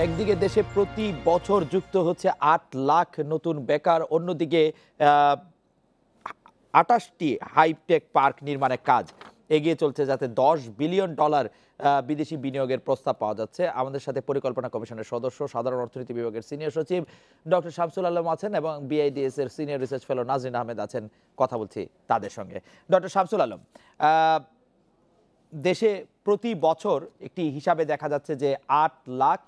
একদিকে দেশে প্রতি বছর যুক্ত হচ্ছে ৮ লাখ নতুন বেকার, অন্যদিকে ২৮টি হাইটেক পার্ক নির্মাণের কাজ এগিয়ে চলছে, যাতে $10 বিলিয়ন বিদেশি বিনিয়োগের প্রস্তাব পাওয়া যাচ্ছে। আমাদের সাথে পরিকল্পনা কমিশনের সদস্য, সাধারণ অর্থনীতি বিভাগের সিনিয়র সচিব ডক্টর শামসুল আলম আছেন এবং বিআইডিএস এর senior research fellow Nazrin Ahmed আছেন। কথা বলছি তাদের সঙ্গে। ডক্টর শামসুল আলম, দেশে প্রতি বছর একটি হিসাবে দেখা যাচ্ছে যে ৮ লাখ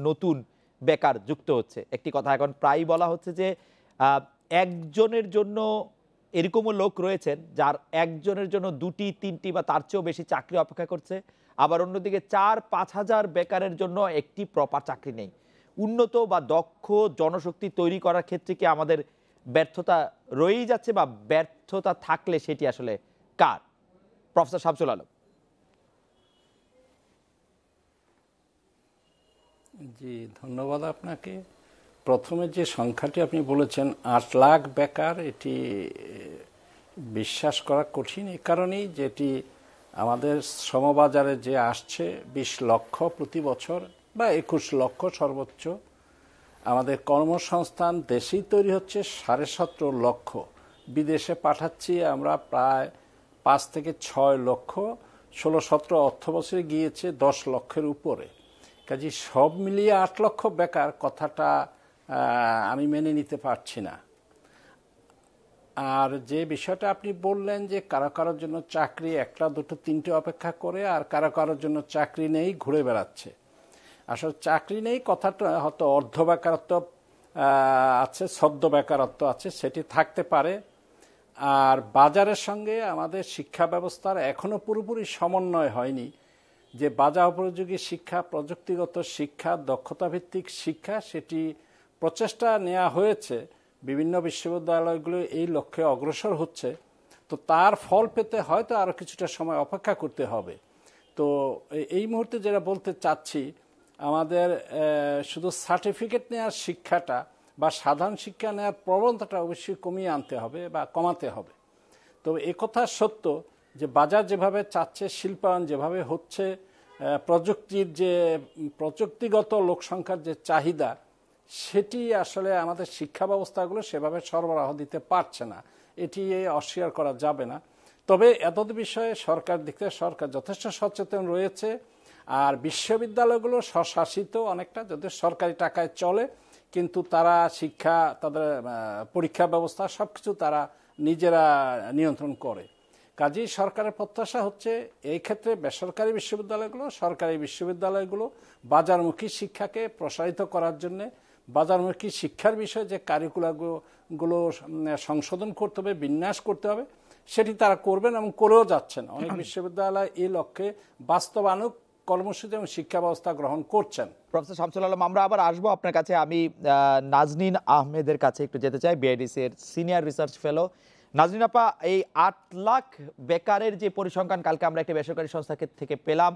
নতুন বেকার যুক্ত হচ্ছে। একটি কথা এখন প্রায়ই বলা হচ্ছে যে একজনের জন্য এরকমও লোক রয়েছেন যার একজনের জন্য ২টি ৩টি বা তার চেয়েও বেশি চাকরি অপেক্ষা করছে। আবার অন্যদিকে ৪-৫ হাজার বেকারের জন্য একটি প্রপার চাকরি নেই। উন্নত বা দক্ষ জনশক্তি তৈরি করার ক্ষেত্রে কি আমাদের ব্যর্থতা রয়েই যাচ্ছে, বা ব্যর্থতা থাকলে সেটি আসলে কার? প্রফেসর শামসুল আলম। জি, ধন্যবাদ আপনাকে। প্রথমে যে সংখ্যাটি আপনি বলেছেন ৮ লাখ বেকার, এটি বিশ্বাস করা কঠিন এই কারণেই যেটি আমাদের শ্রমবাজারে যে আসছে ২০ লক্ষ প্রতি বছর বা ২১ লক্ষ সর্বোচ্চ। আমাদের কর্মসংস্থান দেশেই তৈরি হচ্ছে ১৭.৫ লক্ষ, বিদেশে পাঠাচ্ছি আমরা প্রায় ৫ থেকে ৬ লক্ষ। ১৬-১৭ অর্থ বছরে গিয়েছে ১০ লক্ষের উপরে। কাজে সব মিলিয়ে ৮ লক্ষ বেকার কথাটা আমি মেনে নিতে পারছি না। আর যে বিষয়টা আপনি বললেন যে কারো কারোর জন্য চাকরি একটা দুটো তিনটে অপেক্ষা করে আর কারো কারোর জন্য চাকরি নেই ঘুরে বেড়াচ্ছে, আসলে চাকরি নেই কথাটা হয়তো অর্ধ বেকারত্ব আছে, সদ্য বেকারত্ব আছে, সেটি থাকতে পারে। আর বাজারের সঙ্গে আমাদের শিক্ষা ব্যবস্থার এখনো পুরোপুরি সমন্বয় হয়নি, যে বাজার উপযোগী শিক্ষা, প্রযুক্তিগত শিক্ষা, দক্ষতাভিত্তিক শিক্ষা, সেটি প্রচেষ্টা নেওয়া হয়েছে। বিভিন্ন বিশ্ববিদ্যালয়গুলো এই লক্ষ্যে অগ্রসর হচ্ছে। তো তার ফল পেতে হয়তো আরও কিছুটা সময় অপেক্ষা করতে হবে। তো এই মুহূর্তে যেটা বলতে চাচ্ছি, আমাদের শুধু সার্টিফিকেট নেওয়ার শিক্ষাটা বা সাধারণ শিক্ষা নেওয়ার প্রবণতাটা অবশ্যই কমিয়ে আনতে হবে বা কমাতে হবে। তো একথা সত্য যে বাজার যেভাবে চাচ্ছে, শিল্পায়ন যেভাবে হচ্ছে, প্রযুক্তির যে প্রযুক্তিগত লোকসংখ্যার যে চাহিদা, সেটি আসলে আমাদের শিক্ষা ব্যবস্থাগুলো সেভাবে সরবরাহ দিতে পারছে না, এটি অস্বীকার করা যাবে না। তবে এতদ বিষয়ে সরকার দিক থেকে সরকার যথেষ্ট সচেতন রয়েছে। আর বিশ্ববিদ্যালয়গুলো স্বশাসিত অনেকটা, যদিও সরকারি টাকায় চলে, কিন্তু তারা শিক্ষা, তাদের পরীক্ষা ব্যবস্থা সবকিছু তারা নিজেরা নিয়ন্ত্রণ করে। কাজেই সরকারের প্রত্যাশা হচ্ছে এই ক্ষেত্রে বেসরকারি বিশ্ববিদ্যালয়গুলো, সরকারি বিশ্ববিদ্যালয়গুলো বাজারমুখী শিক্ষাকে প্রসারিত করার জন্য বাজারমুখী শিক্ষার বিষয়ে যে কারিকুলামগুলো সংশোধন করতে হবে, বিন্যাস করতে হবে, সেটি তারা করবেন এবং করেও যাচ্ছেন। অনেক বিশ্ববিদ্যালয় এই লক্ষ্যে বাস্তবায়ন কর্মসূচি এবং শিক্ষা ব্যবস্থা গ্রহণ করছেন। প্রফেসর শামসুল আলম, আমরা আবার আসবো আপনার কাছে। আমি নাজনীন আহমেদের কাছে একটু যেতে চাই, বিআইডিসি এর সিনিয়র রিসার্চ ফেলো। নাজনীন আপা, এই ৮ লাখ বেকারের যে পরিসংখ্যান কালকে আমরা একটি বেসরকারি সংস্থা থেকে পেলাম,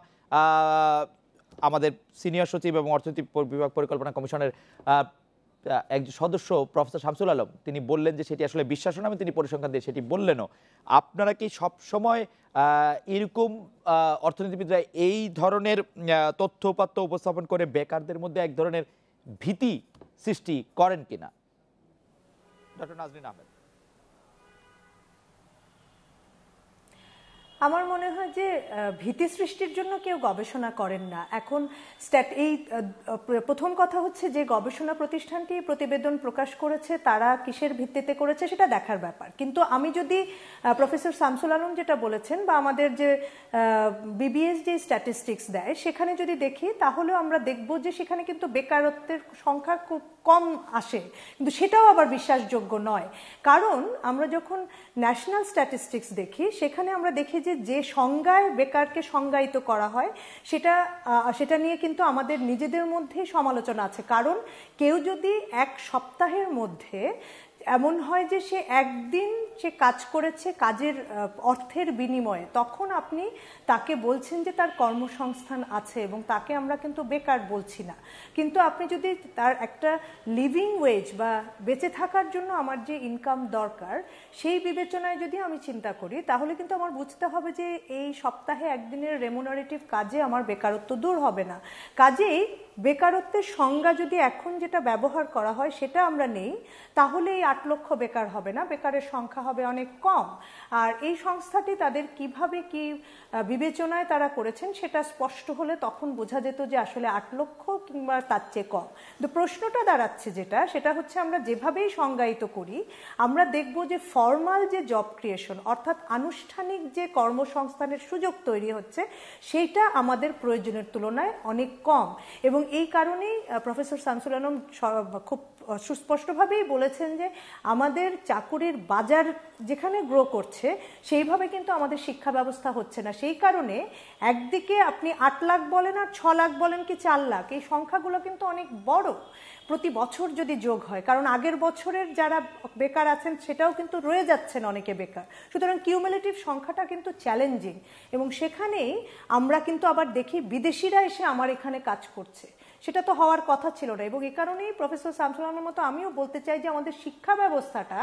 আমাদের সিনিয়র সচিব এবং অর্থনীতি বিভাগ পরিকল্পনা কমিশনের একজন সদস্য প্রফেসর শামসুল আলম তিনি বললেন যে সেটি আসলে বিশ্বাসও না, তিনি পরিসংখ্যান দিয়ে সেটি বললেনও। আপনারা কি সবসময় এরকম অর্থনীতিবিদরা এই ধরনের তথ্যপাত্য উপস্থাপন করে বেকারদের মধ্যে এক ধরনের ভীতি সৃষ্টি করেন কিনা? ডক্টর নাজনীন আহমেদ। আমার মনে হয় যে ভীতি সৃষ্টির জন্য কেউ গবেষণা করেন না। এখন এই প্রথম কথা হচ্ছে যে গবেষণা প্রতিষ্ঠানটি প্রতিবেদন প্রকাশ করেছে, তারা কিসের ভিত্তিতে করেছে সেটা দেখার ব্যাপার। কিন্তু আমি যদি প্রফেসর শামসুল আলম যেটা বলেছেন বা আমাদের যে বিবিএস যে স্ট্যাটিস্টিক্স দেয় সেখানে যদি দেখি, তাহলে আমরা দেখব যে সেখানে কিন্তু বেকারত্বের সংখ্যা খুব কম আসে, কিন্তু সেটাও আবার বিশ্বাসযোগ্য নয়। কারণ আমরা যখন ন্যাশনাল স্ট্যাটিস্টিক্স দেখি, সেখানে আমরা দেখি যে সংজ্ঞায় বেকারকে সংজ্ঞায়িত করা হয় সেটা নিয়ে কিন্তু আমাদের নিজেদের মধ্যেই সমালোচনা আছে। কারণ কেউ যদি এক সপ্তাহের মধ্যে এমন হয় যে সে একদিন সে কাজ করেছে কাজের অর্থের বিনিময়ে, তখন আপনি তাকে বলছেন যে তার কর্মসংস্থান আছে এবং তাকে আমরা কিন্তু বেকার বলছি না। কিন্তু আপনি যদি তার একটা লিভিং ওয়েজ বা বেঁচে থাকার জন্য আমার যে ইনকাম দরকার, সেই বিবেচনায় যদি আমি চিন্তা করি, তাহলে কিন্তু আমার বুঝতে হবে যে এই সপ্তাহে একদিনের রেমুনারেটিভ কাজে আমার বেকারত্ব দূর হবে না। কাজেই বেকারত্বের সংজ্ঞা যদি এখন যেটা ব্যবহার করা হয় সেটা আমরা নেই, তাহলে এই 8 লক্ষ বেকার হবে না, বেকারের সংখ্যা হবে অনেক কম। আর এই সংস্থাটি তাদের কিভাবে কি বিবেচনায় তারা করেছেন সেটা স্পষ্ট হলে তখন বোঝা যেত যে আসলে 8 লক্ষ কিংবা তার চেয়ে কম। তো প্রশ্নটা দাঁড়াচ্ছে সেটা হচ্ছে আমরা যেভাবেই সংজ্ঞায়িত করি, আমরা দেখব যে ফর্মাল যে জব ক্রিয়েশন, অর্থাৎ আনুষ্ঠানিক যে কর্মসংস্থানের সুযোগ তৈরি হচ্ছে, সেইটা আমাদের প্রয়োজনের তুলনায় অনেক কম। এবং এই কারণেই প্রফেসর শামসুল আলম খুব সুস্পষ্টভাবেই বলেছেন যে আমাদের চাকুরির বাজার যেখানে গ্রো করছে সেইভাবে কিন্তু আমাদের শিক্ষা ব্যবস্থা হচ্ছে না। সেই কারণে একদিকে আপনি 8 লাখ বলেন আর 6 লাখ বলেন কি 4 লাখ, এই সংখ্যাগুলো কিন্তু অনেক বড় প্রতি বছর যদি যোগ হয়, কারণ আগের বছরের যারা বেকার আছেন সেটাও কিন্তু রয়ে যাচ্ছেন অনেকে বেকার। সুতরাং কিউমুলেটিভ সংখ্যাটা কিন্তু চ্যালেঞ্জিং, এবং সেখানেই আমরা কিন্তু আবার দেখি বিদেশিরা এসে আমার এখানে কাজ করছে, সেটা তো হওয়ার কথা ছিল না। এবং এই কারণেই প্রফেসর শামসুল আলমের মতো আমিও বলতে চাই যে আমাদের শিক্ষা ব্যবস্থাটা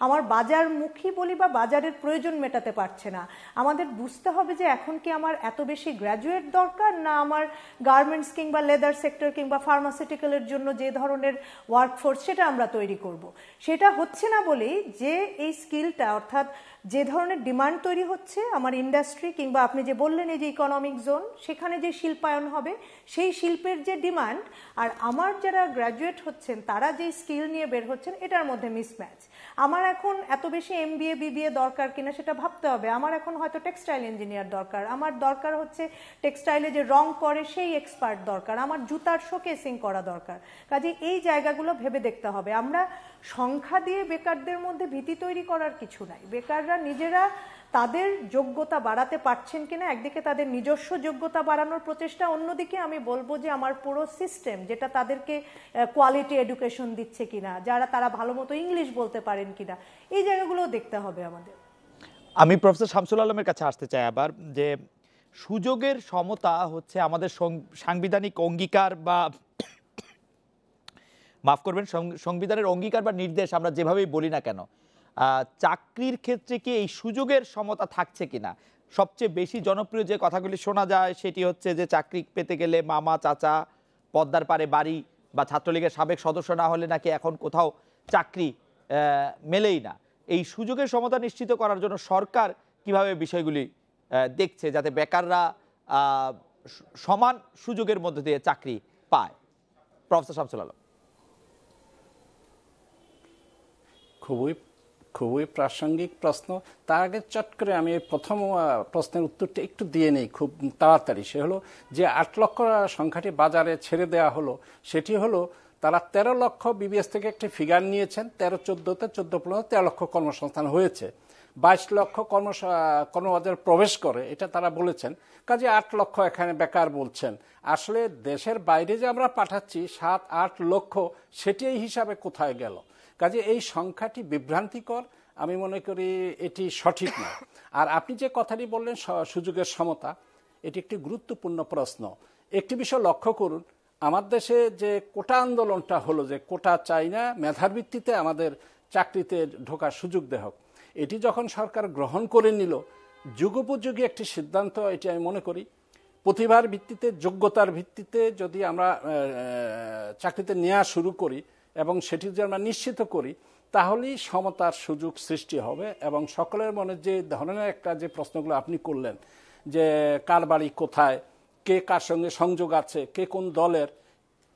আমার বাজারমুখী বলি বা বাজারের প্রয়োজন মেটাতে পারছে না। আমাদের বুঝতে হবে যে এখন কি আমার এত বেশি গ্র্যাজুয়েট দরকার, না আমার গার্মেন্টস কিংবা লেদার সেক্টর কিংবা ফার্মাসিউটিক্যালের জন্য যে ধরনের ওয়ার্কফোর্স সেটা আমরা তৈরি করব। সেটা হচ্ছে না বলেই যে এই স্কিলটা, অর্থাৎ যে ধরনের ডিমান্ড তৈরি হচ্ছে আমার ইন্ডাস্ট্রি কিংবা আপনি যে বললেন এই যে ইকোনমিক জোন, সেখানে যে শিল্পায়ন হবে সেই শিল্পের যে ডিমান্ড আর আমার যারা গ্র্যাজুয়েট হচ্ছেন তারা যে স্কিল নিয়ে বের হচ্ছেন, এটার মধ্যে মিসম্যাচ। আমার এখন এত বেশি MBA BBA দরকার কিনা সেটা ভাবতে হবে। আমার এখন হয়তো টেক্সটাইল ইঞ্জিনিয়ার দরকার, আমার দরকার হচ্ছে টেক্সটাইলে যে রং করে সেই এক্সপার্ট দরকার, আমার জুতার শোকেসিং করা দরকার। কাজে এই জায়গাগুলো ভেবে দেখতে হবে। আমরা সংখ্যা দিয়ে বেকারদের মধ্যে ভীতি তৈরি করার কিছু নাই। বেকাররা নিজেরা তাদের যোগ্যতা বাড়াতে পারছেন কিনা, একদিকে তাদের নিজস্ব যোগ্যতা বাড়ানোর প্রচেষ্টা, অন্যদিকে আমি বলবো যে আমার পুরো সিস্টেম যেটা তাদেরকে কোয়ালিটি এডুকেশন দিচ্ছে কিনা, তারা ভালো মতো ইংলিশ বলতে পারেন কিনা, এই জায়গাগুলো দেখতে হবে আমাদের। আমি প্রফেসর শামসুল আলমের কাছে আসতে চাই আবার, যে সুযোগের সমতা হচ্ছে আমাদের সাংবিধানিক অঙ্গীকার বা মাফ করবেন, সংবিধানের অঙ্গীকার বা নির্দেশ আমরা যেভাবেই বলি না কেন, চাকরির ক্ষেত্রে কি এই সুযোগের সমতা থাকছে কিনা? সবচেয়ে বেশি জনপ্রিয় যে কথাগুলি শোনা যায় সেটি হচ্ছে যে চাকরি পেতে গেলে মামা চাচা, পদ্মার পারে বাড়ি বা ছাত্রলীগের সাবেক সদস্য না হলে নাকি এখন কোথাও চাকরি মেলেই না। এই সুযোগের সমতা নিশ্চিত করার জন্য সরকার কিভাবে বিষয়গুলি দেখছে যাতে বেকাররা সমান সুযোগের মধ্যে দিয়ে চাকরি পায়? প্রফেসর শামসুল আলম। খুবই প্রাসঙ্গিক প্রশ্ন। তার আগে চট করে আমি প্রথম প্রশ্নের উত্তরটা একটু দিয়ে নেই খুব তাড়াতাড়ি। সে হলো যে 8 লক্ষ সংখ্যাটি বাজারে ছেড়ে দেওয়া হলো, সেটি হলো তারা 13 লক্ষ BBS থেকে একটি ফিগার নিয়েছেন, 13-14তে 14-15 13 লক্ষ কর্মসংস্থান হয়েছে, 22 লক্ষ কর্মবাজারে প্রবেশ করে, এটা তারা বলেছেন। কাজে 8 লক্ষ এখানে বেকার বলছেন। আসলে দেশের বাইরে যে আমরা পাঠাচ্ছি 7-8 লক্ষ, সেটি এই হিসাবে কোথায় গেল? কাজে এই সংখ্যাটি বিভ্রান্তিকর, আমি মনে করি এটি সঠিক না। আর আপনি যে কথাটি বললেন সুযোগের সমতা, এটি একটি গুরুত্বপূর্ণ প্রশ্ন। একটি বিষয় লক্ষ্য করুন, আমার দেশে যে কোটা আন্দোলনটা হলো, যে কোটা চাই না, মেধার ভিত্তিতে আমাদের চাকরিতে ঢোকার সুযোগ দেওয়া হোক, এটি যখন সরকার গ্রহণ করে নিল, যুগোপযোগী একটি সিদ্ধান্ত এটি আমি মনে করি। প্রতিভার ভিত্তিতে, যোগ্যতার ভিত্তিতে যদি আমরা চাকরিতে নেওয়া শুরু করি এবং সেটি যদি আমরা নিশ্চিত করি, তাহলেই সমতার সুযোগ সৃষ্টি হবে। এবং সকলের মনে যে ধরনের একটা যে প্রশ্নগুলো আপনি করলেন, যে কার বাড়ি কোথায়, কে কার সঙ্গে সংযোগ আছে, কে কোন দলের,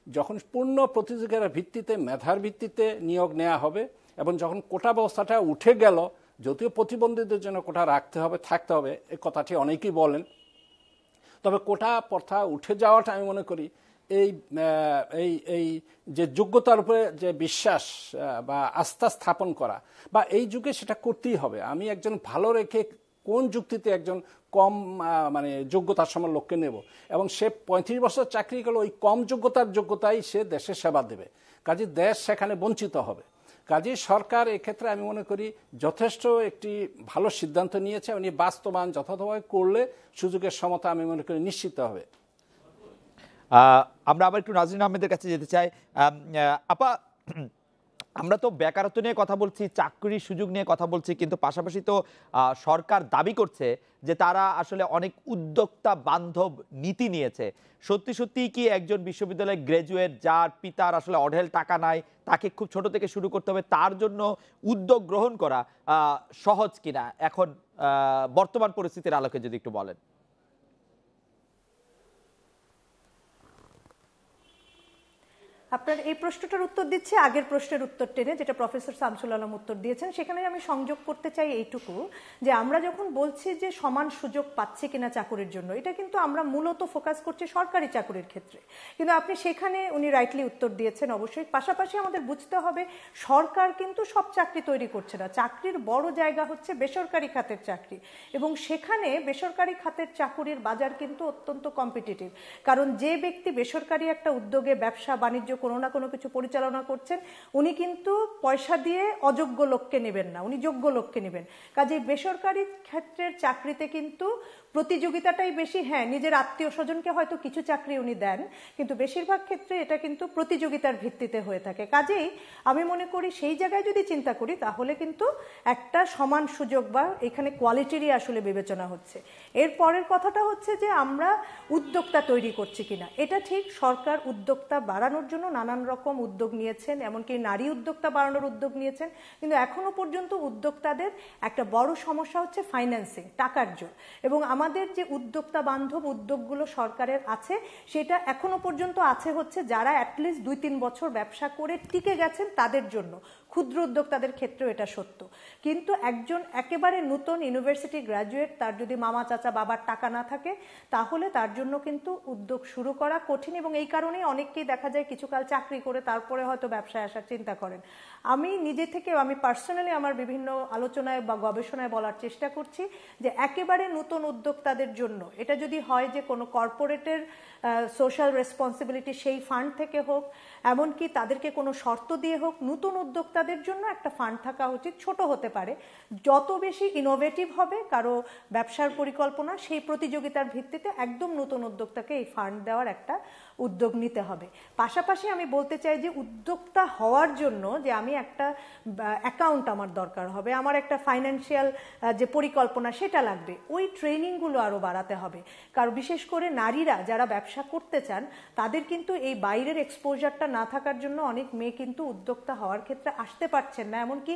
যখন পূর্ণ প্রতিযোগিতার ভিত্তিতে, মেধার ভিত্তিতে নিয়োগ নেওয়া হবে, এবং যখন কোটা ব্যবস্থাটা উঠে গেল, যদিও প্রতিবন্ধীদের জন্য কোটা রাখতে হবে, থাকতে হবে, এই কথাটি অনেকেই বলেন, তবে কোটা প্রথা উঠে যাওয়াটা আমি মনে করি এই এই এই যে যোগ্যতার উপরে যে বিশ্বাস বা আস্থা স্থাপন করা, বা এই যুগে সেটা করতেই হবে। আমি একজন ভালো রেখে কোন যুক্তিতে একজন কম মানে যোগ্যতার সময় লোককে নেব, এবং সে 35 বছর চাকরি করলে ওই কম যোগ্যতাই সে দেশের সেবা দেবে, কাজে দেশ সেখানে বঞ্চিত হবে। কাজে সরকার এক্ষেত্রে আমি মনে করি যথেষ্ট একটি ভালো সিদ্ধান্ত নিয়েছে, উনি বাস্তবায়ন যথাযথভাবে করলে সুযোগের সমতা আমি মনে করি নিশ্চিত হবে। আমরা আবার একটু নাজরিন আহমেদের কাছে যেতে চাই। আপা, আমরা তো বেকারত্ব নিয়ে কথা বলছি, চাকরির সুযোগ নিয়ে কথা বলছি, কিন্তু পাশাপাশি তো সরকার দাবি করছে যে তারা আসলে অনেক উদ্যোক্তা বান্ধব নীতি নিয়েছে। সত্যি সত্যি কি একজন বিশ্ববিদ্যালয়ের গ্র্যাজুয়েট যার পিতার আসলে অঢেল টাকা নাই, তাকে খুব ছোট থেকে শুরু করতে হবে, তার জন্য উদ্যোগ গ্রহণ করা সহজ কিনা এখন বর্তমান পরিস্থিতির আলোকে যদি একটু বলেন? আপনার এই প্রশ্নটার উত্তর দিচ্ছে আগের প্রশ্নের উত্তর টেনে, যেটা প্রফেসর শামসুল আলম উত্তর দিয়েছেন। সেখানে আমি সংযোগ করতে চাই এইটুকু, যে আমরা যখন বলছি যে সমান সুযোগ পাচ্ছে কিনা চাকরির জন্য, এটা কিন্তু আমরা মূলত ফোকাস করছি সরকারি চাকরির ক্ষেত্রে। কিন্তু আপনি সেখানে উনি রাইটলি উত্তর দিয়েছেন। অবশ্যই পাশাপাশি আমাদের বুঝতে হবে সরকার কিন্তু সব চাকরি তৈরি করছে না। চাকরির বড় জায়গা হচ্ছে বেসরকারি খাতের চাকরি, এবং সেখানে বেসরকারি খাতের চাকরির বাজার কিন্তু অত্যন্ত কম্পিটিটিভ। কারণ যে ব্যক্তি বেসরকারি একটা উদ্যোগে ব্যবসা বাণিজ্য কোনো না কোনো কিছু পরিচালনা করছেন, উনি কিন্তু পয়সা দিয়ে অযোগ্য লোককে নেবেন না, উনি যোগ্য লোককে নেবেন। কাজেই বেসরকারি ক্ষেত্রের চাকরিতে কিন্তু প্রতিযোগিতাটাই বেশি। হ্যাঁ, নিজের আত্মীয় স্বজনকে হয়তো কিছু চাকরি উনি দেন, কিন্তু বেশিরভাগ ক্ষেত্রে এটা কিন্তু প্রতিযোগিতার ভিত্তিতে হয়ে থাকে। কাজেই আমি মনে করি সেই জায়গায় যদি চিন্তা করি, তাহলে কিন্তু একটা সমান সুযোগ বা এখানে কোয়ালিটিরই আসলে বিবেচনা হচ্ছে। এর পরের কথাটা হচ্ছে যে আমরা উদ্যোক্তা তৈরি করছি কিনা। এটা ঠিক, সরকার উদ্যোক্তা বাড়ানোর জন্য নানান রকম উদ্যোগ নিয়েছেন, এমনকি নারী উদ্যোক্তা বাড়ানোর উদ্যোগ নিয়েছেন। কিন্তু এখনো পর্যন্ত উদ্যোক্তাদের একটা বড় সমস্যা হচ্ছে ফাইন্যান্সিং, টাকার জোর। এবং আমাদের যে উদ্যোক্তা বান্ধব উদ্যোগগুলো সরকারের আছে, সেটা এখনো পর্যন্ত আছে হচ্ছে যারা অ্যাটলিস্ট 2-3 বছর ব্যবসা করে টিকে গেছেন তাদের জন্য। ক্ষুদ্র উদ্যোক্তাদের ক্ষেত্রেও এটা সত্য। কিন্তু একজন একেবারে নতুন ইউনিভার্সিটি গ্র্যাজুয়েট, তার যদি মামা চাচা বাবার টাকা না থাকে, তাহলে তার জন্য কিন্তু উদ্যোগ শুরু করা কঠিন। এবং এই কারণেই অনেককেই দেখা যায় কিছুকাল চাকরি করে তারপরে হয়তো ব্যবসায় আসার চিন্তা করেন। আমি নিজে থেকে, আমি পার্সোনালি আমার বিভিন্ন আলোচনায় বা গবেষণায় বলার চেষ্টা করছি যে একেবারে নতুন উদ্যোক্তাদের জন্য এটা যদি হয় যে কোনো কর্পোরেটের সোশ্যাল রেসপন্সিবিলিটি সেই ফান্ড থেকে হোক, এমনকি তাদেরকে কোনো শর্ত দিয়ে হোক, নতুন উদ্যোক্তাদের জন্য একটা ফান্ড থাকা উচিত। ছোট হতে পারে, যত বেশি ইনোভেটিভ হবে কারো ব্যবসার পরিকল্পনা, সেই প্রতিযোগিতার ভিত্তিতে একদম নতুন উদ্যোক্তাকে এই ফান্ড দেওয়ার একটা উদ্যোগ নিতে হবে। পাশাপাশি আমি বলতে চাই যে উদ্যোক্তা হওয়ার জন্য যে আমি একটা অ্যাকাউন্ট আমার দরকার হবে, আমার একটা ফাইন্যান্সিয়াল যে পরিকল্পনা সেটা লাগবে, ওই ট্রেনিংগুলো আরও বাড়াতে হবে। কারণ বিশেষ করে নারীরা যারা ব্যবসা করতে চান, তাদের কিন্তু এই বাইরের এক্সপোজারটা না থাকার জন্য অনেক মেয়ে কিন্তু উদ্যোক্তা হওয়ার ক্ষেত্রে আসতে পারছেন না। এমনকি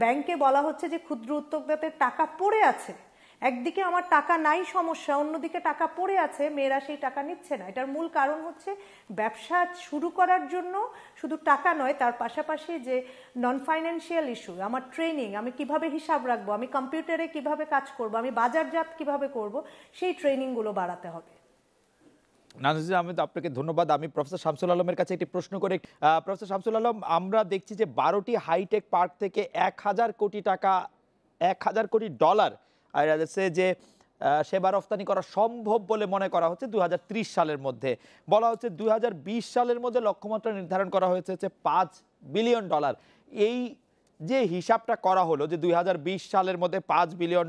ব্যাংকে বলা হচ্ছে যে ক্ষুদ্র উদ্যোক্তাদের টাকা পড়ে আছে, একদিকে আমার টাকা নাই সমস্যা, অন্যদিকে টাকা পড়ে আছে, মেয়েরা সেই টাকা নিচ্ছে না। এটার মূল কারণ হচ্ছে ব্যবসা শুরু করার জন্য শুধু টাকা নয়, তার পাশাপাশি যে নন ফাইন্যান্সিয়াল ইস্যু, আমার ট্রেনিং, আমি কিভাবে হিসাব রাখবো, আমি কম্পিউটারে কিভাবে কাজ করব, আমি বাজারজাত কিভাবে করব, সেই ট্রেনিংগুলো বাড়াতে হবে। নাজির আহমেদ, আপনাকে ধন্যবাদ। আমি প্রফেসর শামসুল আলমের কাছে একটি প্রশ্ন করে, প্রফেসর শামসুল আলম, আমরা দেখছি যে 12টি হাইটেক পার্ক থেকে 1000 কোটি টাকা, 1000 কোটি ডলার যে সেবা রফতানি করা সম্ভব বলে মনে করা হচ্ছে 2030 সালের মধ্যে। বলা হচ্ছে 2020 সালের মধ্যে লক্ষ্যমাত্রা নির্ধারণ করা হয়েছে $5 বিলিয়ন। এই যে হিসাবটা করা হলো যে 2020 সালের মধ্যে $5 বিলিয়ন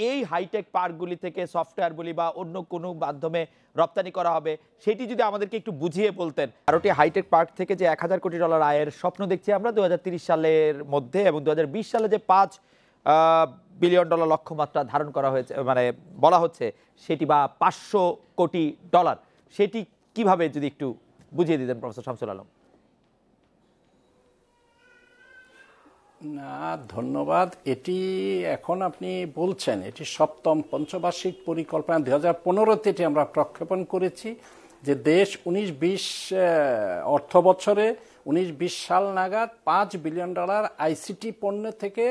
এই হাইটেক পার্কগুলি থেকে সফটওয়্যার বলি বা অন্য কোনো মাধ্যমে রপ্তানি করা হবে, সেটি যদি আমাদেরকে একটু বুঝিয়ে বলতেন। 12টি হাইটেক পার্ক থেকে যে $1000 কোটি আয়ের স্বপ্ন দেখছি আমরা 2030 সালের মধ্যে, এবং 2020 সালে যে $5 বিলিয়ন লক্ষ্যমাত্রা ধারণ করা হয়েছে, মানে বলা হচ্ছে সেটি, বা $500 কোটি, সেটি কিভাবে যদি একটু বুঝিয়ে দিতেন প্রফেসর শামসুল আলম। না, ধন্যবাদ। এটি এখন আপনি বলছেন এটি 7ম পঞ্চবার্ষিক পরিকল্পনা 2015-তে এটি আমরা প্রক্ষেপণ করেছি, যে দেশ 19-20 অর্থ বছরে 19-20 সাল নাগাদ $5 বিলিয়ন আইসিটি পণ্য থেকে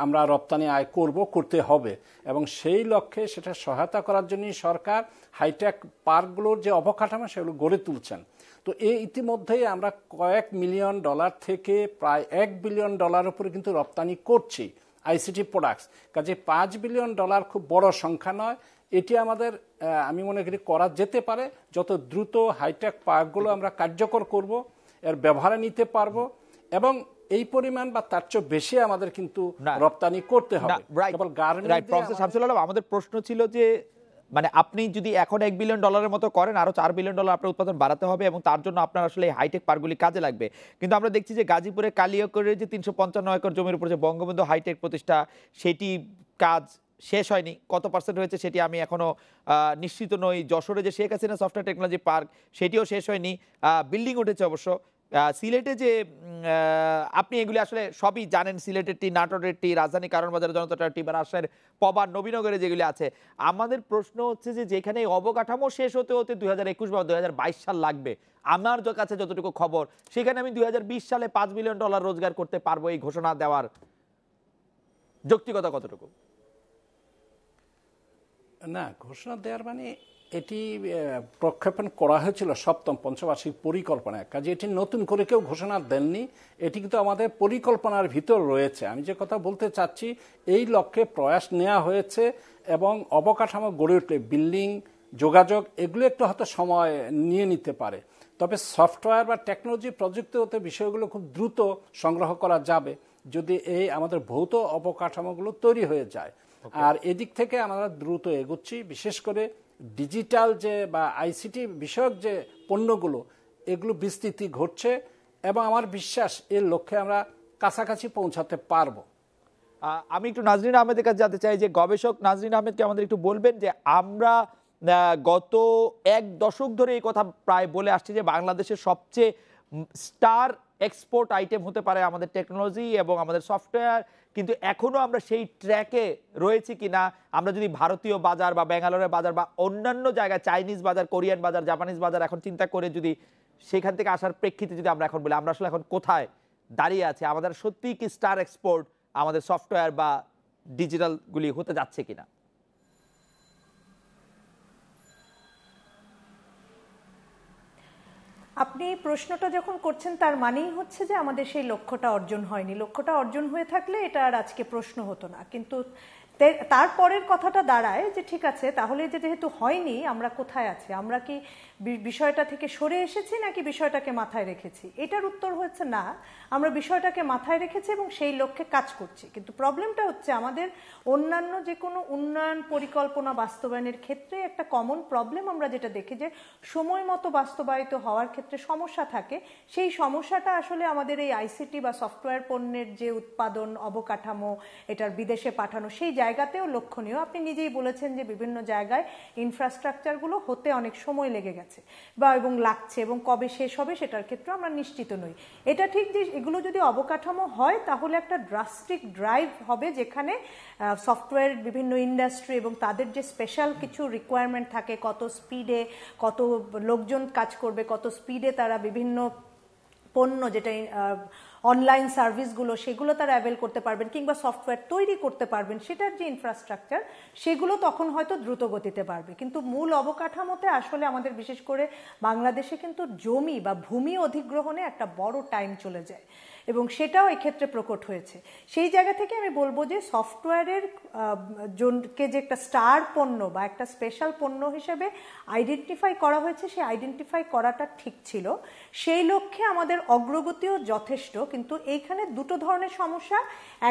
আমরা রপ্তানি আয় করতে হবে। এবং সেই লক্ষ্যে সেটা সহায়তা করার জন্যই সরকার হাইটেক পার্কগুলোর যে অবকাঠামো সেগুলো গড়ে তুলছেন। তো এই ইতিমধ্যেই আমরা কয়েক মিলিয়ন ডলার থেকে প্রায় $1 বিলিয়ন উপরে কিন্তু রপ্তানি করছি আইসিটি প্রোডাক্টস। কাজে $5 বিলিয়ন খুব বড় সংখ্যা নয়। এটি আমাদের, আমি মনে করি, করা যেতে পারে। যত দ্রুত হাইটেক পার্কগুলো আমরা কার্যকর করব, এর ব্যবহারে নিতে পারবো, এবং এই পরিমাণ বা তার চেয়ে বেশি আমাদের কিন্তু রপ্তানি করতে হবে। প্রফেসর শামসুল আলম, আমাদের প্রশ্ন ছিল যে মানে আপনি যদি এখন $1 বিলিয়ন মতো করেন, আরো $4 বিলিয়ন আপনার উৎপাদন বাড়াতে হবে এবং তার জন্য আপনার আসলে এই হাইটেক পার্কগুলি কাজে লাগবে। কিন্তু আমরা দেখছি যে গাজীপুরে কালিয়াকৈরের যে 355 একর জমির উপর যে বঙ্গবন্ধু হাইটেক প্রতিষ্ঠা, সেটি কাজ শেষ হয়নি। কত পার্সেন্ট হয়েছে সেটি আমি এখনো নিশ্চিত নই। যশোরে যে Sheikh Hasina software technology park, সেটিও শেষ হয়নি, বিল্ডিং উঠেছে অবশ্য। সিলেটে যে আপনি এগুলি আসলে সবই জানেন, সিলেটের টি, নাটোরের টি, রাজধানী কারণ বাজার জনতা টি বা রাজশাহীর পবা, নবীনগরে যেগুলি আছে। আমাদের প্রশ্ন হচ্ছে যে যেখানে এই অবকাঠামো শেষ হতে হতে 2021 বা 2022 সাল লাগবে, আমার কাছে যতটুকু খবর, সেখানে আমি 2020 সালে $5 বিলিয়ন রোজগার করতে পারবো, এই ঘোষণা দেওয়ার যৌক্তিকতা কতটুকু? না, ঘোষণা দেওয়ার মানে এটি প্রক্ষেপণ করা হয়েছিল সপ্তম পঞ্চবার্ষিক পরিকল্পনায়, কাজে এটি নতুন করে কেউ ঘোষণা দেননি। এটি কিন্তু আমাদের পরিকল্পনার ভিতর রয়েছে। আমি যে কথা বলতে চাচ্ছি, এই লক্ষ্যে প্রয়াস নেওয়া হয়েছে এবং অবকাঠামো গড়ে উঠলে বিল্ডিং, যোগাযোগ, এগুলো একটু হয়তো সময় নিয়ে নিতে পারে। তবে সফটওয়্যার বা টেকনোলজি প্রযুক্তিগত বিষয়গুলো খুব দ্রুত সংগ্রহ করা যাবে যদি এই আমাদের ভৌত অবকাঠামোগুলো তৈরি হয়ে যায়। আর এদিক থেকে আমরা দ্রুত এগোচ্ছি, বিশেষ করে ডিজিটাল যে বা আইসিটি বিষয়ক যে পণ্যগুলো, এগুলো বিস্তৃতি ঘটছে এবং আমার বিশ্বাস এর লক্ষ্যে আমরা কাছাকাছি পৌঁছাতে পারবো। আমি একটু নাজনীন আহমেদের কাছে জানতে চাই যে গবেষক নাজনীন আহমেদকে আমাদের একটু বলবেন যে আমরা গত 1 দশক ধরে এই কথা প্রায় বলে আসছি যে বাংলাদেশের সবচেয়ে স্টার এক্সপোর্ট আইটেম হতে পারে আমাদের টেকনোলজি এবং আমাদের সফটওয়্যার, কিন্তু এখনো আমরা সেই ট্র্যাকে রয়েছি কিনা। আমরা যদি ভারতীয় বাজার বা ব্যাঙ্গালোরের বাজার বা অন্যান্য জায়গায় চাইনিজ বাজার, কোরিয়ান বাজার, জাপানিজ বাজার এখন চিন্তা করে যদি সেখান থেকে আসার প্রেক্ষিতে যদি আমরা এখন বলি আমরা আসলে এখন কোথায় দাঁড়িয়ে আছি, আমাদের সত্যিই কি স্টার এক্সপোর্ট আমাদের সফটওয়্যার বা ডিজিটালগুলি হতে যাচ্ছে কিনা? আপনি প্রশ্নটা যখন করছেন তার মানেই হচ্ছে যে আমাদের সেই লক্ষ্যটা অর্জন হয়নি। লক্ষ্যটা অর্জন হয়ে থাকলে এটা আর আজকে প্রশ্ন হতো না। কিন্তু তারপরের কথাটা দাঁড়ায় যে ঠিক আছে, তাহলে যেহেতু হয়নি, আমরা কোথায় আছি? আমরা কি বিষয়টা থেকে সরে এসেছি নাকি বিষয়টাকে মাথায় রেখেছি? এটার উত্তর হচ্ছে না, আমরা বিষয়টাকে মাথায় রেখেছি এবং সেই লক্ষ্যে কাজ করছি। কিন্তু প্রবলেমটা হচ্ছে আমাদের অন্যান্য যে কোনো উন্নয়ন পরিকল্পনা বাস্তবায়নের ক্ষেত্রে একটা কমন প্রবলেম আমরা যেটা দেখি যে সময় মতো বাস্তবায়িত হওয়ার ক্ষেত্রে সমস্যা থাকে। সেই সমস্যাটা আসলে আমাদের এই আইসিটি বা সফটওয়্যার পণ্যের যে উৎপাদন, অবকাঠামো, এটার বিদেশে পাঠানো, সেই জায়গাতেও লক্ষণীয়। আপনি নিজেই বলেছেন যে বিভিন্ন জায়গায় ইনফ্রাস্ট্রাকচারগুলো হতে অনেক সময় লেগে গেছে বা এবং লাগছে, এবং কবে শেষ হবে সেটার ক্ষেত্রে আমরা নিশ্চিত নই। এটা ঠিক যে এগুলো যদি অবকাঠামো হয় তাহলে একটা ড্রাস্টিক ড্রাইভ হবে, যেখানে সফটওয়্যার বিভিন্ন ইন্ডাস্ট্রি এবং তাদের যে স্পেশাল কিছু রিকোয়ারমেন্ট থাকে, কত স্পিডে কত লোকজন কাজ করবে, কত স্পিডে তারা বিভিন্ন পণ্য যেটা অনলাইন সার্ভিসগুলো সেগুলো তারা অ্যাভেল করতে পারবেন কিংবা সফটওয়্যার তৈরি করতে পারবেন, সেটার যে ইনফ্রাস্ট্রাকচার সেগুলো তখন হয়তো দ্রুত গতিতে বাড়বে। কিন্তু মূল অবকাঠামোতে আসলে আমাদের বিশেষ করে বাংলাদেশে কিন্তু জমি বা ভূমি অধিগ্রহণে একটা বড় টাইম চলে যায় এবং সেটাও এক্ষেত্রে প্রকট হয়েছে। সেই জায়গা থেকে আমি বলবো যে সফটওয়্যারের কে যে একটা স্টার পণ্য বা একটা স্পেশাল পণ্য হিসেবে আইডেন্টিফাই করা হয়েছে, সেই আইডেন্টিফাই করাটা ঠিক ছিল। সেই লক্ষ্যে আমাদের অগ্রগতিও যথেষ্ট, কিন্তু এইখানে দুটো ধরনের সমস্যা।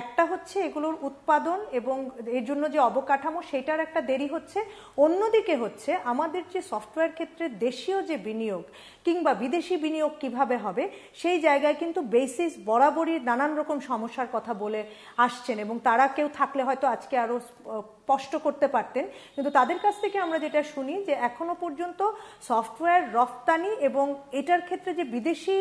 একটা হচ্ছে এগুলোর উৎপাদন এবং এর জন্য যে অবকাঠামো সেটার একটা দেরি হচ্ছে, অন্যদিকে হচ্ছে আমাদের যে সফটওয়্যার ক্ষেত্রে দেশীয় যে বিনিয়োগ কিংবা বিদেশি বিনিয়োগ কিভাবে হবে, সেই জায়গায় কিন্তু বেসিস বরাবরই নানান রকম সমস্যার কথা বলে আসছেন এবং তারা কেউ থাকলে হয়তো আজকে আরো স্পষ্ট করতে পারতেন। কিন্তু তাদের কাছ থেকে আমরা যেটা শুনি যে এখনো পর্যন্ত সফটওয়্যার রফতানি এবং এটার ক্ষেত্রে যে বিদেশি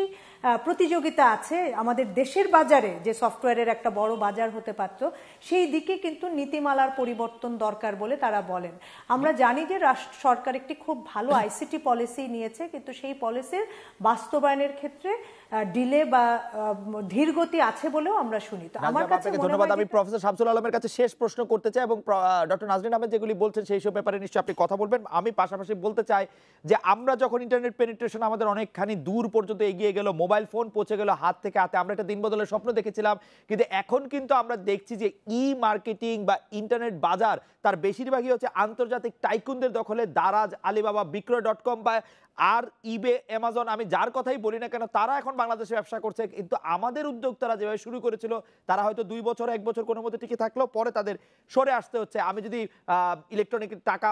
প্রতিযোগিতা আছে আমাদের দেশের বাজারে, যে সফটওয়্যারের একটা বড় বাজার হতে পারত, সেই দিকে কিন্তু নীতিমালার পরিবর্তন দরকার বলে তারা বলেন। আমরা জানি যে সরকার একটি খুব ভালো আইসিটি পলিসি নিয়েছে, কিন্তু সেই পলিসির বাস্তবায়নের ক্ষেত্রে ডিলে বা ধীরগতি আছে বলেও আমরা শুনি। তো আমার কাছে ধন্যবাদ। আমি প্রফেসর শামসুল আলমের কাছে শেষ প্রশ্ন করতে চাই এবং ডক্টর নাজনীন আহমেদ যেগুলি বলছেন সেই সব ব্যাপারে নিশ্চয়ই আপনি কথা বলবেন। আমি পাশাপাশি বলতে চাই যে আমরা যখন ইন্টারনেট পেনিট্রেশন আমাদের অনেকখানি দূর পর্যন্ত এগিয়ে গেল, মোবাইল ফোন পৌঁছে গেল হাত থেকে হাতে, আমরা একটা দিন বদলের স্বপ্ন দেখেছিলাম, কিন্তু এখন কিন্তু আমরা দেখছি যে ই মার্কেটিং বা ইন্টারনেট বাজার তার বেশিরভাগই হচ্ছে আন্তর্জাতিক টাইকুনদের দখলে। দারাজ, আলিবাবা, বিক্রয়.com বা আর ইবে, অ্যামাজন, আমি যার কথাই বলি না কেন, তারা এখন বাংলাদেশে ব্যবসা করছে। কিন্তু আমাদের উদ্যোক্তারা যেভাবে শুরু করেছিল তারা হয়তো 2 বছর 1 বছর কোনো মধ্যে টিকে থাকলেও পরে তাদের সরে আসতে হচ্ছে। আমি যদি ইলেকট্রনিক টাকা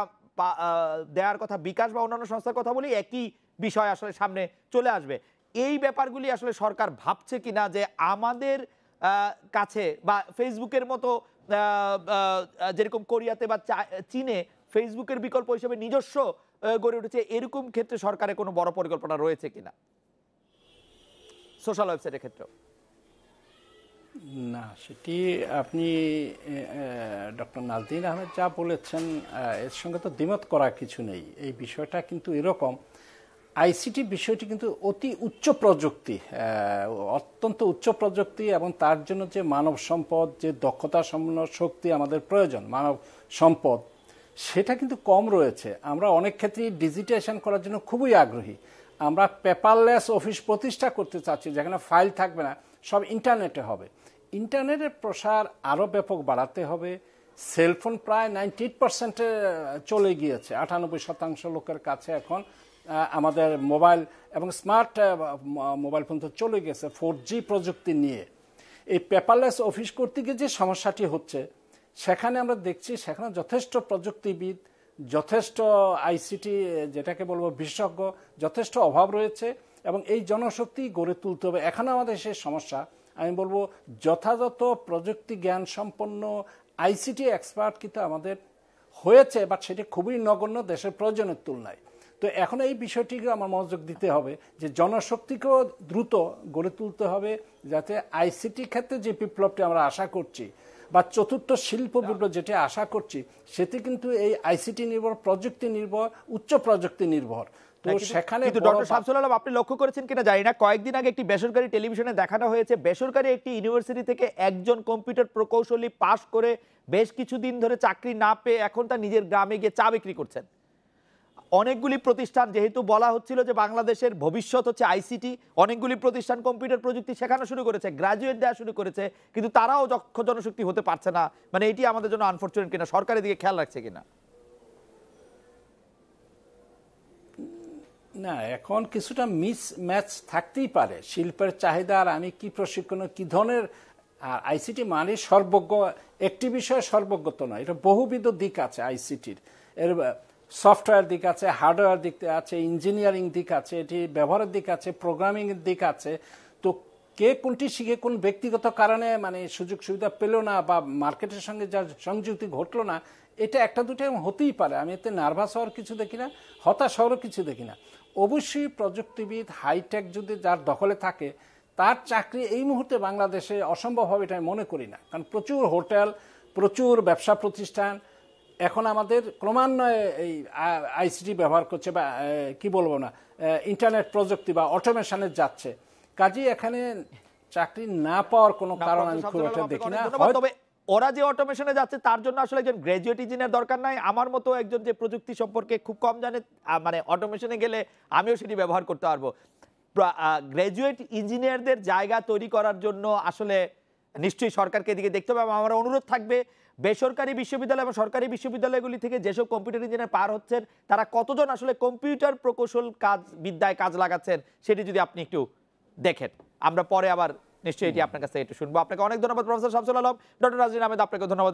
দেওয়ার কথা বিকাশ বা অন্যান্য সংস্থার কথা বলি, একই বিষয় আসলে সামনে চলে আসবে। এই ব্যাপারগুলি আসলে সরকার ভাবছে কিনা যে আমাদের কাছে বা ফেসবুকের মতো যেরকম কোরিয়াতে বা চীনে ফেসবুকের বিকল্প হিসেবে নিজস্ব গড়ে উঠেছে, এরকম ক্ষেত্রে সরকারের কোনো বড় পরিকল্পনা রয়েছে কিনা সোশ্যাল ওয়েবসাইটের ক্ষেত্রে? না, সেটি আপনি ডক্টর নাজনীন আহমেদ যা বলেছেন এর সঙ্গে তো দ্বিমত করার কিছু নেই। এই বিষয়টা কিন্তু এরকম, আইসিটি বিষয়টি কিন্তু অতি উচ্চ প্রযুক্তি, অত্যন্ত উচ্চ প্রযুক্তি, এবং তার জন্য যে মানব সম্পদ, যে দক্ষতা সম্পন্ন শক্তি আমাদের প্রয়োজন, মানব সম্পদ, সেটা কিন্তু কম রয়েছে। আমরা অনেক ক্ষেত্রেই ডিজিটাইজেশন করার জন্য খুবই আগ্রহী। আমরা পেপারলেস অফিস প্রতিষ্ঠা করতে চাচ্ছি, যেখানে ফাইল থাকবে না, সব ইন্টারনেটে হবে। ইন্টারনেটের প্রসার আরও ব্যাপক বাড়াতে হবে। সেলফোন প্রায় 98% চলে গিয়েছে, 98% লোকের কাছে এখন আমাদের মোবাইল এবং স্মার্ট মোবাইল ফোন তো চলে গেছে 4G প্রযুক্তি নিয়ে। এই পেপারলেস অফিস করতে গিয়ে যে সমস্যাটি হচ্ছে, সেখানে আমরা দেখছি সেখানে যথেষ্ট প্রযুক্তিবিদ, যথেষ্ট আইসিটি যেটাকে বলবো বিশেষজ্ঞ, যথেষ্ট অভাব রয়েছে, এবং এই জনশক্তি গড়ে তুলতে হবে। এখনও আমাদের সেই সমস্যা। আমি বলবো যথাযথ প্রযুক্তি জ্ঞান সম্পন্ন আইসিটি এক্সপার্ট কিন্তু আমাদের হয়েছে, বাট সেটি খুবই নগণ্য দেশের প্রয়োজনের তুলনায়। তো এখন এই বিষয়টিকে আমার মনোযোগ দিতে হবে যে জনশক্তিকেও দ্রুত গড়ে তুলতে হবে, যাতে আইসিটি ক্ষেত্রে যে বিপ্লবটি আমরা আশা করছি বা চতুর্থ শিল্প বিপ্লব যেটি আশা করছি, সেটি কিন্তু এই আইসিটি নির্ভর, প্রযুক্তি নির্ভর, উচ্চ প্রযুক্তি নির্ভর। তো সেখানে ডক্টর শামসুল আলম, আপনি লক্ষ্য করেছেন কিনা জানি না, কয়েকদিন আগে একটি বেসরকারি টেলিভিশনে দেখানো হয়েছে বেসরকারি একটি ইউনিভার্সিটি থেকে একজন কম্পিউটার প্রকৌশলী পাশ করে বেশ কিছুদিন ধরে চাকরি না পেয়ে এখন তার নিজের গ্রামে গিয়ে চা বিক্রি করছেন। অনেকগুলি প্রতিষ্ঠান, যেহেতু বলা হচ্ছিল যে বাংলাদেশের ভবিষ্যৎ হচ্ছে আইসিটি, অনেকগুলি প্রতিষ্ঠান কম্পিউটার প্রযুক্তি শেখানো শুরু করেছে, গ্রাজুয়েট দেওয়া শুরু করেছে, কিন্তু তারাও দক্ষ জনশক্তি হতে পারছে না। মানে এটি আমাদের জন্য আনফরচুনেট কিনা, সরকারের দিকে খেয়াল রাখছে কিনা? না, এখন কিছুটা মিস ম্যাচ থাকতেই পারে শিল্পের চাহিদা আর আমি কি প্রশিক্ষণ কি ধরনের। আর আইসিটি মানে সর্বজ্ঞ একটি বিষয়, সর্বজ্ঞ তো নয়, এটা বহুবিধ দিক আছে আইসিটির। এর সফটওয়্যার দিক আছে, হার্ডওয়্যার দিক আছে, ইঞ্জিনিয়ারিং দিক আছে, এটি ব্যবহারের দিক আছে, প্রোগ্রামিং এর দিক আছে। তো কে কোনটি শিখে কোন ব্যক্তিগত কারণে মানে সুযোগ সুবিধা পেল না বা মার্কেটের সঙ্গে যার সংযুক্তি ঘটলো না, এটা একটা দুটো হতেই পারে। আমি এতে নার্ভাস হওয়ার কিছু দেখি না, হতাশ হওয়ারও কিছু দেখি না। অবশ্যই প্রযুক্তিবিদ হাইটেক যদি যার দখলে থাকে, তার চাকরি এই মুহূর্তে বাংলাদেশে অসম্ভব হবে এটা আমি মনে করি না। কারণ প্রচুর হোটেল, প্রচুর ব্যবসা প্রতিষ্ঠান এখন আমাদের ক্রমান্বয়ে এই আইসিটি ব্যবহার করছে, বা কি বলবো না, ইন্টারনেট প্রযুক্তি বা অটোমেশনে যাচ্ছে। কাজেই এখানে চাকরি না পাওয়ার কোনো কারণ আমি খুব একটা দেখি না। তবে ওরা যে অটোমেশনে যাচ্ছে তার জন্য আসলে একজন গ্র্যাজুয়েট ইঞ্জিনিয়ার দরকার নাই। আমার মতো একজন যে প্রযুক্তি সম্পর্কে খুব কম জানে, মানে অটোমেশনে গেলে আমিও সেটি ব্যবহার করতে পারবো। গ্র্যাজুয়েট ইঞ্জিনিয়ারদের জায়গা তৈরি করার জন্য আসলে নিশ্চয়ই সরকারকে এদিকে দেখতে হবে। আমার অনুরোধ থাকবে, বেসরকারি বিশ্ববিদ্যালয় এবং সরকারি বিশ্ববিদ্যালয়গুলি থেকে যেসব কম্পিউটার ইঞ্জিনিয়ার পার হচ্ছেন, তারা কতজন আসলে কম্পিউটার প্রকৌশল বিদ্যায় কাজ লাগাচ্ছেন সেটি যদি আপনি একটু দেখেন। আমরা পরে আবার নিশ্চয়ই এটি আপনার কাছে একটু শুনবো। আপনাকে অনেক ধন্যবাদ প্রফেসর শামসুল আলম। ডক্টর নাজনীন আহমেদ, আপনাকে ধন্যবাদ।